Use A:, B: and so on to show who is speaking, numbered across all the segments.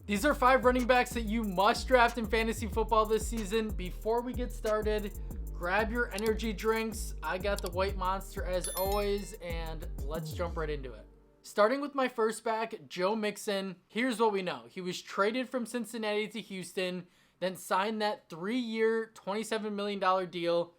A: These are 5 running backs that you must draft in fantasy football this season. Before we get started, grab your energy drinks. I got the White Monster as always, and let's jump right into it. Starting with my first back, Joe Mixon. Here's what we know. He was traded from Cincinnati to Houston, then signed that 3-year, $27 million deal.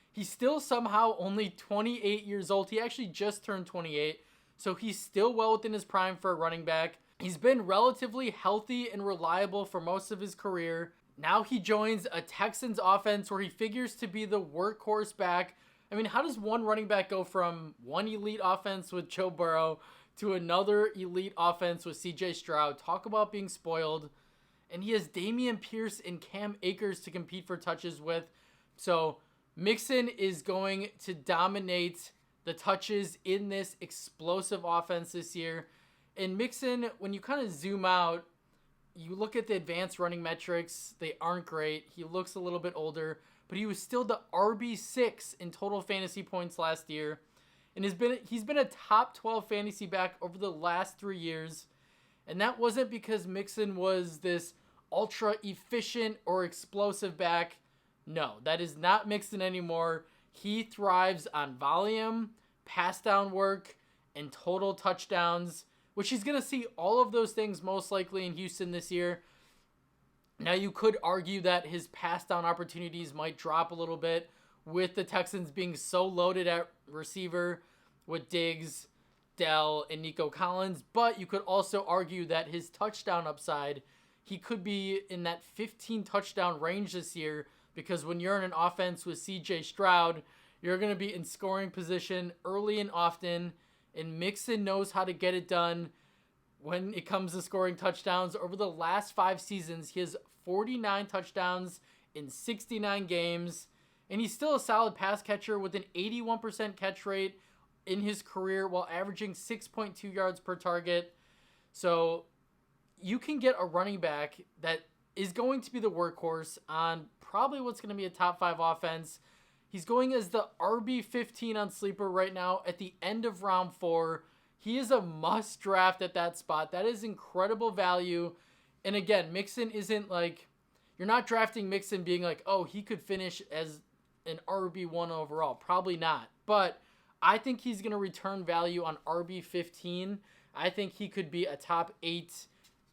A: He's still somehow only 28 years old. He actually just turned 28, so he's still well within his prime for a running back. He's been relatively healthy and reliable for most of his career. Now he joins a Texans offense where he figures to be the workhorse back. I mean, how does one running back go from one elite offense with Joe Burrow to another elite offense with CJ Stroud? Talk about being spoiled. And he has Dameon Pierce and Cam Akers to compete for touches with. So Mixon is going to dominate the touches in this explosive offense this year. And Mixon, when you kind of zoom out, you look at the advanced running metrics, they aren't great. He looks a little bit older, but he was still the RB6 in total fantasy points last year. And he's been a top 12 fantasy back over the last 3 years. And that wasn't because Mixon was this ultra efficient or explosive back. No, that is not Mixon anymore. He thrives on volume, pass down work, and total touchdowns, which he's going to see all of those things most likely in Houston this year. Now, you could argue that his pass down opportunities might drop a little bit with the Texans being so loaded at receiver with Diggs, Dell, and Nico Collins. But you could also argue that his touchdown upside, he could be in that 15 touchdown range this year, because when you're in an offense with CJ Stroud, you're going to be in scoring position early and often. And Mixon knows how to get it done when it comes to scoring touchdowns. Over the last 5 seasons, he has 49 touchdowns in 69 games. And he's still a solid pass catcher with an 81% catch rate in his career while averaging 6.2 yards per target. So you can get a running back that is going to be the workhorse on probably what's going to be a top 5 offense. He's going as the RB15 on Sleeper right now at the end of round 4. He is a must draft at that spot. That is incredible value. And again, Mixon isn't like, you're not drafting Mixon being like, oh, he could finish as an RB1 overall. Probably not. But I think he's going to return value on RB15. I think he could be a top 8,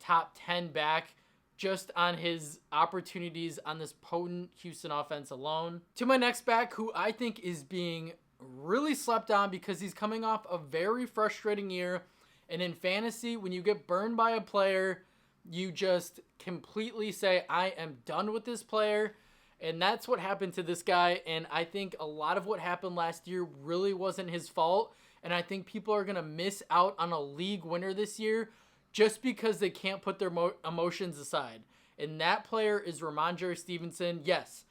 A: top 10 back just on his opportunities on this potent Houston offense alone. To my next back, who I think is being really slept on because he's coming off a very frustrating year. And in fantasy, when you get burned by a player, you just completely say, I am done with this player. And that's what happened to this guy. And I think a lot of what happened last year really wasn't his fault. And I think people are going to miss out on a league winner this year just because they can't put their emotions aside. And that player is Ramondre Stevenson. Yes,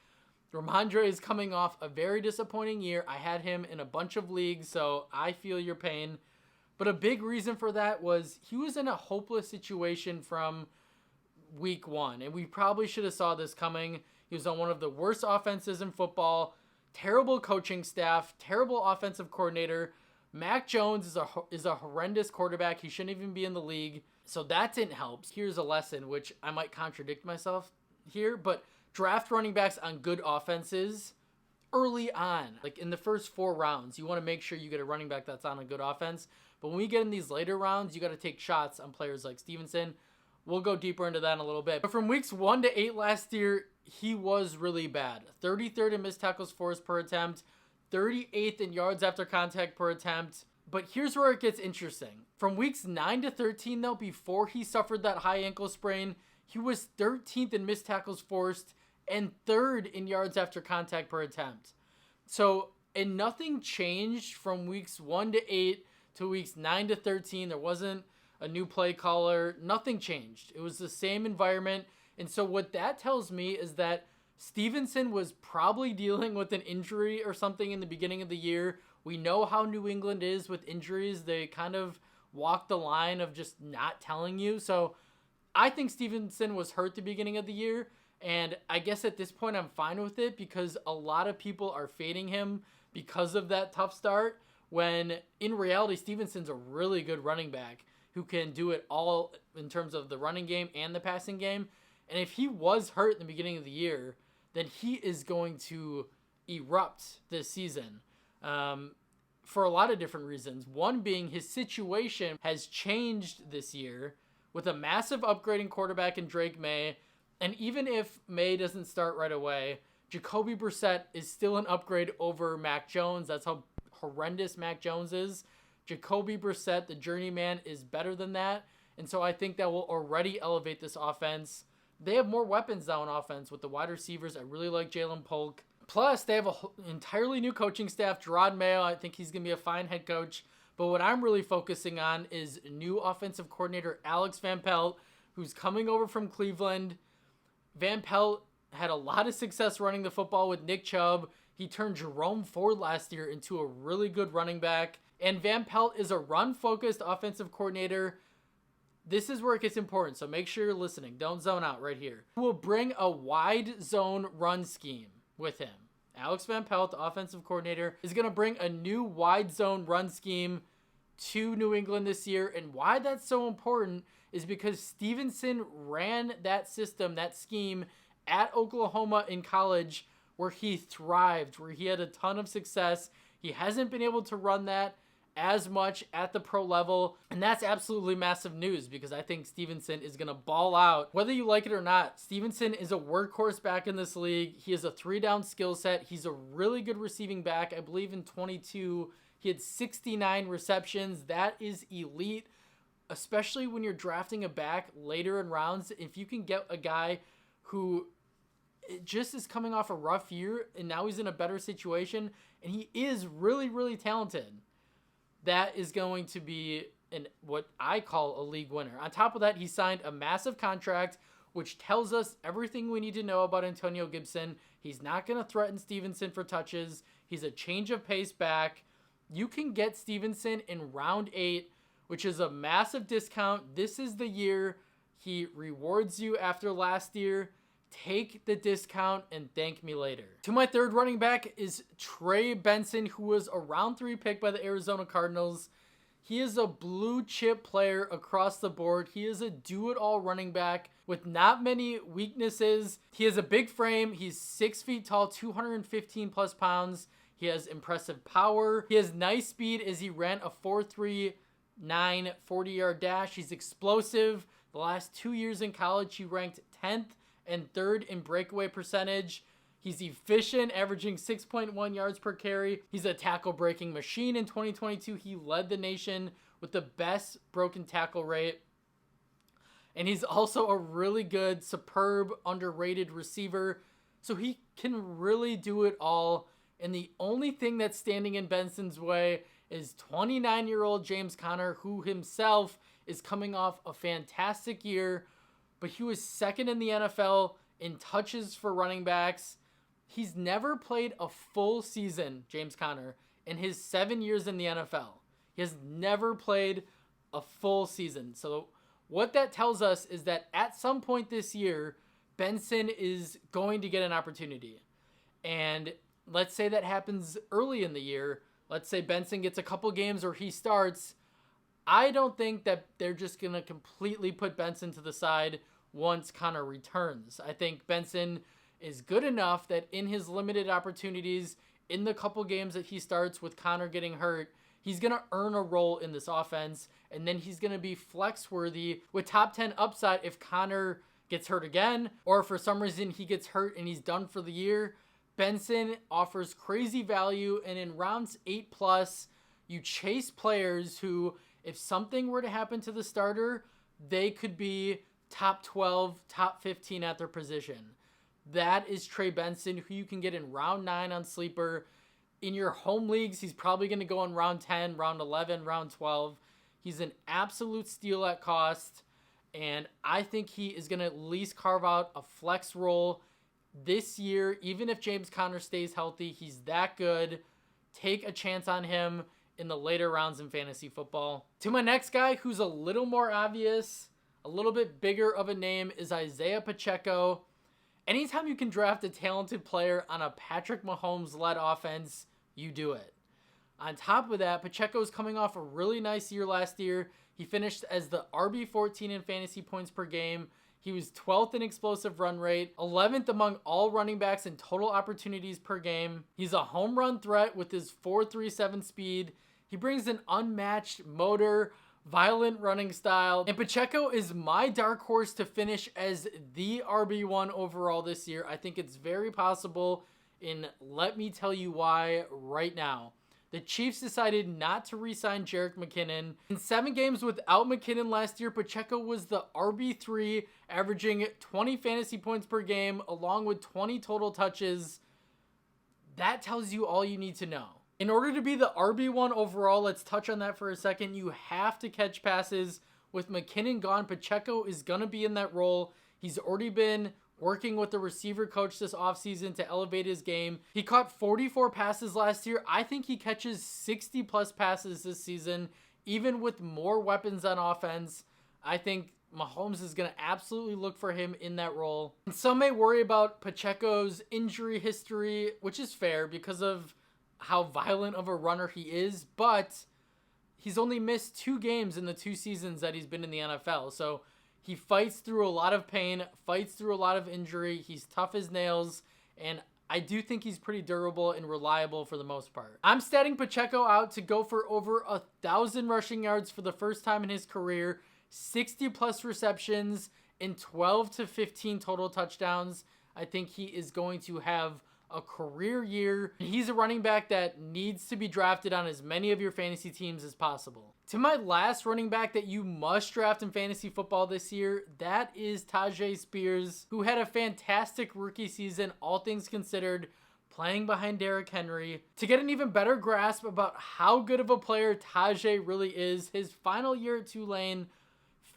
A: Ramondre is coming off a very disappointing year. I had him in a bunch of leagues, so I feel your pain. But a big reason for that was he was in a hopeless situation from week 1. And we probably should have saw this coming. He was on one of the worst offenses in football. Terrible coaching staff. Terrible offensive coordinator. Mac Jones is a horrendous quarterback. He shouldn't even be in the league. So that didn't help. Here's a lesson, which I might contradict myself here, but draft running backs on good offenses early on. Like in the first 4 rounds, you want to make sure you get a running back that's on a good offense. But when we get in these later rounds, you got to take shots on players like Stevenson. We'll go deeper into that in a little bit. But from weeks 1 to 8 last year, he was really bad. 33rd in missed tackles forced per attempt, 38th in yards after contact per attempt. But here's where it gets interesting. From weeks 9 to 13, though, before he suffered that high ankle sprain, he was 13th in missed tackles forced and 3rd in yards after contact per attempt. So, and nothing changed from weeks 1 to 8 to weeks 9 to 13. There wasn't a new play caller. Nothing changed. It was the same environment. And so what that tells me is that Stevenson was probably dealing with an injury or something in the beginning of the year. We know how New England is with injuries. They kind of walk the line of just not telling you. So I think Stevenson was hurt the beginning of the year. And I guess at this point I'm fine with it because a lot of people are fading him because of that tough start. When in reality, Stevenson's a really good running back. who can do it all in terms of the running game and the passing game. And if he was hurt in the beginning of the year, then he is going to erupt this season for a lot of different reasons. One being his situation has changed this year with a massive upgrading quarterback in Drake May. And even if May doesn't start right away, Jacoby Brissett is still an upgrade over Mac Jones. That's how horrendous Mac Jones is. Jacoby Brissett, the journeyman, is better than that. And so I think that will already elevate this offense. They have more weapons now on offense with the wide receivers. I really like Jalen Polk. Plus, they have an entirely new coaching staff. Gerard Mayo, I think he's going to be a fine head coach. But what I'm really focusing on is new offensive coordinator Alex Van Pelt, who's coming over from Cleveland. Van Pelt had a lot of success running the football with Nick Chubb. He turned Jerome Ford last year into a really good running back. And Van Pelt is a run-focused offensive coordinator. This is where it gets important, so make sure you're listening. Don't zone out right here. He will bring a wide zone run scheme with him. Alex Van Pelt, the offensive coordinator, is going to bring a new wide zone run scheme to New England this year. And why that's so important is because Stevenson ran that system, that scheme, at Oklahoma in college where he thrived, where he had a ton of success. He hasn't been able to run that as much at the pro level, and that's absolutely massive news because I think Stevenson is going to ball out. Whether you like it or not, Stevenson is a workhorse back in this league. He has a 3-down skill set. He's a really good receiving back. I believe in 22, he had 69 receptions. That is elite, especially when you're drafting a back later in rounds. If you can get a guy who just is coming off a rough year and now he's in a better situation, and he is really, really talented, that is going to be what I call a league winner. On top of that, he signed a massive contract, which tells us everything we need to know about Antonio Gibson. He's not going to threaten Stevenson for touches. He's a change of pace back. You can get Stevenson in round 8, which is a massive discount. This is the year he rewards you after last year. Take the discount and thank me later. To my third running back is Trey Benson, who was a round 3 pick by the Arizona Cardinals. He is a blue chip player across the board. He is a do-it-all running back with not many weaknesses. He has a big frame. He's 6 feet tall, 215 plus pounds. He has impressive power. He has nice speed as he ran a 4.39 40-yard dash. He's explosive. The last 2 years in college, he ranked 10th and 3rd in breakaway percentage. He's efficient, averaging 6.1 yards per carry. He's a tackle-breaking machine in 2022. He led the nation with the best broken tackle rate. And he's also a really good, superb, underrated receiver. So he can really do it all. And the only thing that's standing in Benson's way is 29-year-old James Conner, who himself is coming off a fantastic year, but he was 2nd in the NFL in touches for running backs. He's never played a full season, James Conner, in his 7 years in the NFL. He has never played a full season. So what that tells us is that at some point this year, Benson is going to get an opportunity. And let's say that happens early in the year. Let's say Benson gets a couple games or he starts. I don't think that they're just going to completely put Benson to the side once Conner returns. I think Benson is good enough that in his limited opportunities, in the couple games that he starts with Conner getting hurt, he's going to earn a role in this offense, and then he's going to be flex-worthy with top 10 upside if Conner gets hurt again, or for some reason he gets hurt and he's done for the year. Benson offers crazy value, and in rounds 8+, you chase players who, if something were to happen to the starter, they could be top 12, top 15 at their position. That is Trey Benson, who you can get in round 9 on Sleeper. In your home leagues, he's probably going to go in round 10, round 11, round 12. He's an absolute steal at cost, and I think he is going to at least carve out a flex role this year. Even if James Conner stays healthy, he's that good. Take a chance on him in the later rounds in fantasy football. To my next guy, who's a little more obvious, a little bit bigger of a name, is Isaiah Pacheco. Anytime you can draft a talented player on a Patrick Mahomes-led offense, you do it. On top of that, Pacheco is coming off a really nice year last year. He finished as the RB14 in fantasy points per game. He was 12th in explosive run rate, 11th among all running backs in total opportunities per game. He's a home run threat with his 4.37 speed. He brings an unmatched motor, violent running style. And Peko is my dark horse to finish as the RB1 overall this year. I think it's very possible, and let me tell you why right now. The Chiefs decided not to re-sign Jerick McKinnon. In 7 games without McKinnon last year, Peko was the RB3, averaging 20 fantasy points per game, along with 20 total touches. That tells you all you need to know. In order to be the RB1 overall, let's touch on that for a second. You have to catch passes. With McKinnon gone, Peko is going to be in that role. He's already been working with the receiver coach this offseason to elevate his game. He caught 44 passes last year. I think he catches 60 plus passes this season, even with more weapons on offense. I think Mahomes is going to absolutely look for him in that role. And some may worry about Pacheco's injury history, which is fair because of how violent of a runner he is, but he's only missed 2 games in the 2 seasons that he's been in the NFL. So he fights through a lot of pain, fights through a lot of injury. He's tough as nails, and I do think he's pretty durable and reliable for the most part. I'm statting Peko out to go for over 1,000 rushing yards for the first time in his career, 60 plus receptions, and 12 to 15 total touchdowns. I think he is going to have a career year. He's a running back that needs to be drafted on as many of your fantasy teams as possible. To my last running back that you must draft in fantasy football this year, that is Taj Spears, who had a fantastic rookie season, all things considered, playing behind Derrick Henry. To get an even better grasp about how good of a player Tajay really is, his final year at Tulane,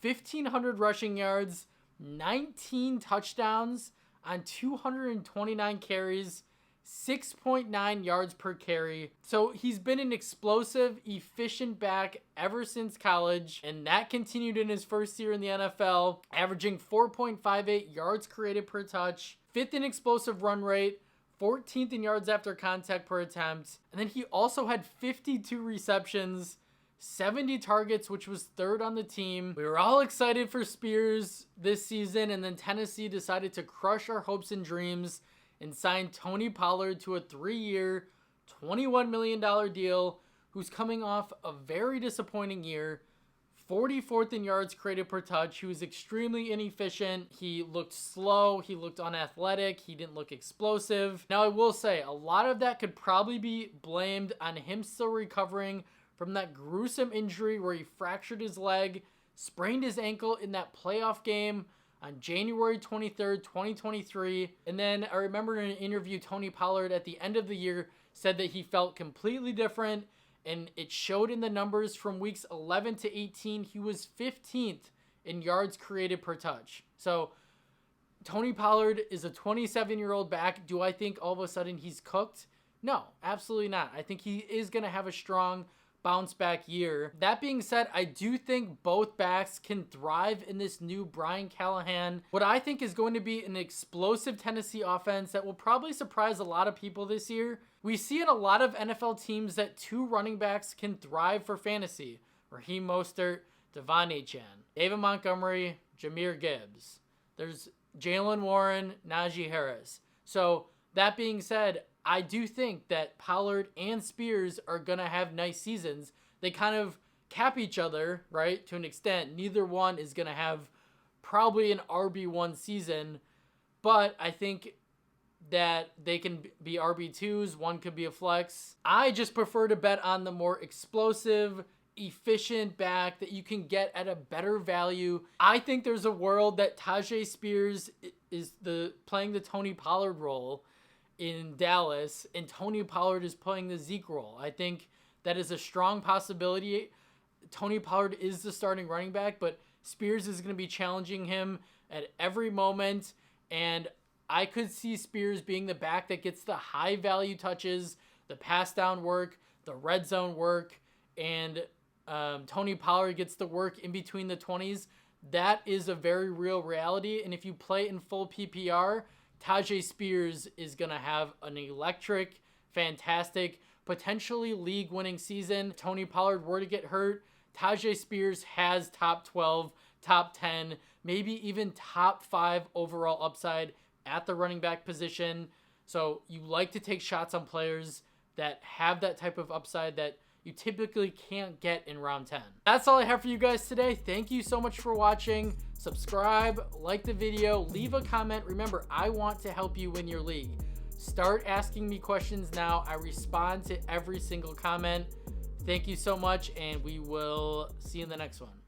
A: 1,500 rushing yards, 19 touchdowns on 229 carries, 6.9 yards per carry. So he's been an explosive, efficient back ever since college, and that continued in his first year in the NFL, averaging 4.58 yards created per touch, 5th in explosive run rate, 14th in yards after contact per attempt, and then he also had 52 receptions, 70 targets, which was 3rd on the team. We were all excited for Spears this season, and then Tennessee decided to crush our hopes and dreams and sign Tony Pollard to a 3-year, $21 million deal, who's coming off a very disappointing year. 44th in yards created per touch. He was extremely inefficient. He looked slow. He looked unathletic. He didn't look explosive. Now, I will say, a lot of that could probably be blamed on him still recovering from that gruesome injury where he fractured his leg, sprained his ankle in that playoff game on January 23rd, 2023. And then I remember in an interview, Tony Pollard at the end of the year said that he felt completely different, and it showed in the numbers from weeks 11 to 18. He was 15th in yards created per touch. So Tony Pollard is a 27-year-old back. Do I think all of a sudden he's cooked? No, absolutely not. I think he is going to have a strong bounce back year. That being said, I do think both backs can thrive in this new Brian Callahan, what I think is going to be an explosive Tennessee offense that will probably surprise a lot of people this year. We see in a lot of NFL teams that 2 running backs can thrive for fantasy. Raheem Mostert, Devon Achane, David Montgomery, Jahmyr Gibbs. There's Jalen Warren, Najee Harris. So that being said, I do think that Pollard and Spears are going to have nice seasons. They kind of cap each other, right, to an extent. Neither one is going to have probably an RB1 season, but I think that they can be RB2s. One could be a flex. I just prefer to bet on the more explosive, efficient back that you can get at a better value. I think there's a world that Tajay Spears is playing the Tony Pollard role in Dallas, and Tony Pollard is playing the Zeke role. I think that is a strong possibility. Tony Pollard is the starting running back, but Spears is going to be challenging him at every moment, and I could see Spears being the back that gets the high value touches, the pass down work, the red zone work, and Tony Pollard gets the work in between the 20s. That is a very real reality, and if you play in full PPR, Tajay Spears is going to have an electric, fantastic, potentially league-winning season. If Tony Pollard were to get hurt, Taj Spears has top 12, top 10, maybe even top 5 overall upside at the running back position. So you like to take shots on players that have that type of upside that you typically can't get in round 10. That's all I have for you guys today. Thank you so much for watching. Subscribe, like the video, leave a comment. Remember, I want to help you win your league. Start asking me questions now. I respond to every single comment. Thank you so much, and we will see you in the next one.